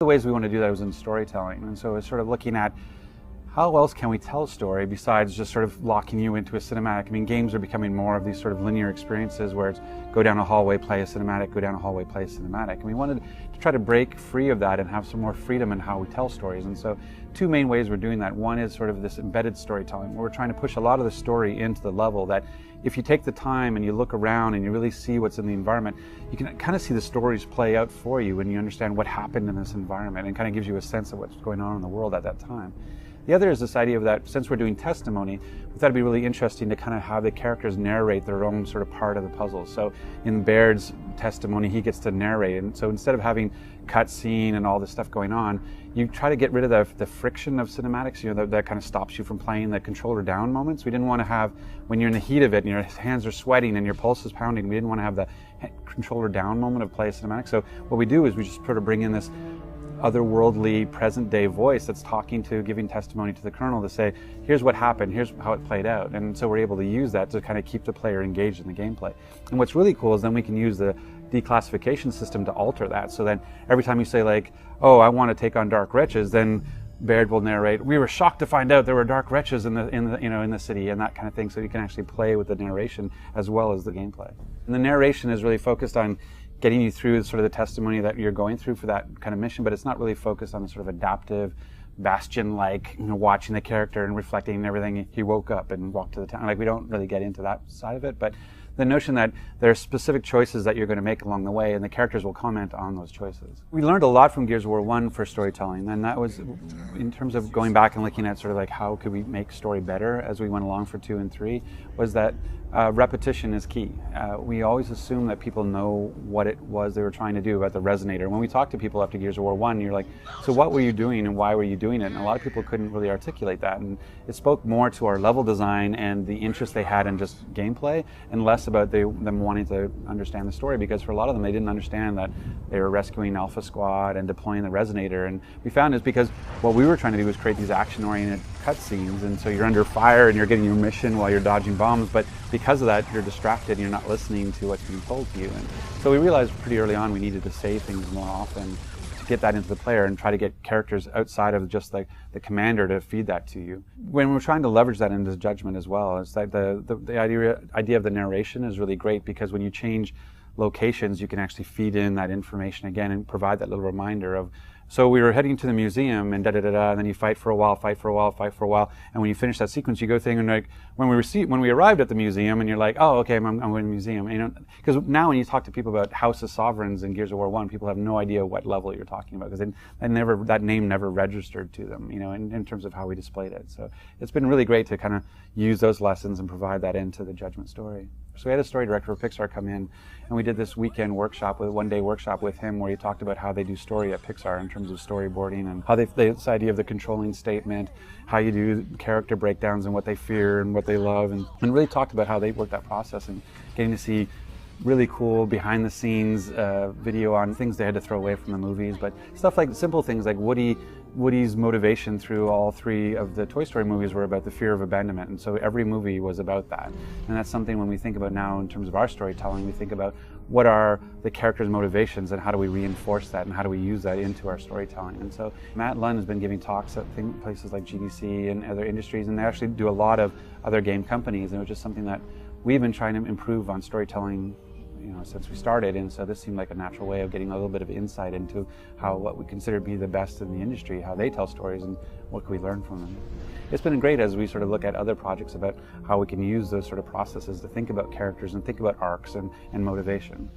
The ways we want to do that was in storytelling, and so it's sort of looking at how else can we tell a story besides just sort of locking you into a cinematic. I mean, games are becoming more of these sort of linear experiences where it's go down a hallway, play a cinematic, go down a hallway, play a cinematic. And we wanted to try to break free of that and have some more freedom in how we tell stories. And so two main ways we're doing that. One is sort of this embedded storytelling, where we're trying to push a lot of the story into the level that if you take the time and you look around and you really see what's in the environment, you can kind of see the stories play out for you when you understand what happened in this environment, and kind of gives you a sense of what's going on in the world at that time. The other is this idea of that since we're doing testimony, we thought it'd be really interesting to kind of have the characters narrate their own sort of part of the puzzle. So in Baird's testimony, he gets to narrate, and so instead of having cutscene and all this stuff going on, you try to get rid of the friction of cinematics, that kind of stops you from playing the controller down moments. We didn't want to have, when you're in the heat of it and your hands are sweating and your pulse is pounding, we didn't want to have the controller down moment of play a cinematic. So what we do is we just sort of bring in this otherworldly present-day voice that's talking to, giving testimony to the Colonel to say, here's what happened, here's how it played out. And so we're able to use that to kind of keep the player engaged in the gameplay. And what's really cool is then we can use the declassification system to alter that. So then every time you say like, oh, I want to take on dark wretches, then Baird will narrate, we were shocked to find out there were dark wretches in the city, and that kind of thing. So you can actually play with the narration as well as the gameplay. And the narration is really focused on getting you through sort of the testimony that you're going through for that kind of mission, but it's not really focused on the sort of adaptive, Bastion-like, watching the character and reflecting everything. He woke up and walked to the town. Like, we don't really get into that side of it, but the notion that there are specific choices that you're going to make along the way, and the characters will comment on those choices. We learned a lot from Gears of War 1 for storytelling, and that was in terms of going back and looking at sort of like how could we make story better as we went along for 2 and 3, was that repetition is key. We always assume that people know what it was they were trying to do about the resonator. When we talked to people after Gears of War 1, you're like, so what were you doing and why were you doing it? And a lot of people couldn't really articulate that, and it spoke more to our level design and the interest they had in just gameplay, and less about them wanting to understand the story, because for a lot of them they didn't understand that they were rescuing Alpha Squad and deploying the resonator. And we found is because what we were trying to do was create these action-oriented cutscenes, and so you're under fire and you're getting your mission while you're dodging bombs, but because of that you're distracted and you're not listening to what's being told to you. And so we realized pretty early on we needed to say things more often to get that into the player and try to get characters outside of just like the commander to feed that to you. When we're trying to leverage that into judgment as well, it's like the idea of the narration is really great, because when you change locations you can actually feed in that information again and provide that little reminder of, so we were heading to the museum and and then you fight for a while, and when you finish that sequence you go thing, and like when we arrived at the museum and you're like, oh okay, I'm going to the museum, because now when you talk to people about House of Sovereigns in Gears of War 1, people have no idea what level you're talking about, because that name never registered to them, in terms of how we displayed it. So it's been really great to kind of use those lessons and provide that into the Judgment story. So we had a story director of Pixar come in, and we did this weekend workshop, one-day workshop with him, where he talked about how they do story at Pixar in terms of storyboarding, and how this idea of the controlling statement, how you do character breakdowns and what they fear and what they love, and really talked about how they work that process, and getting to see really cool behind-the-scenes video on things they had to throw away from the movies, but stuff like simple things like Woody's motivation through all 3 of the Toy Story movies were about the fear of abandonment, and so every movie was about that. And that's something when we think about now in terms of our storytelling, we think about what are the characters' motivations and how do we reinforce that and how do we use that into our storytelling. And so Matt Lunn has been giving talks at places like GDC and other industries, and they actually do a lot of other game companies, and it was just something that we've been trying to improve on storytelling since we started, and so this seemed like a natural way of getting a little bit of insight into what we consider to be the best in the industry, how they tell stories, and what can we learn from them. It's been great as we sort of look at other projects about how we can use those sort of processes to think about characters and think about arcs and motivation.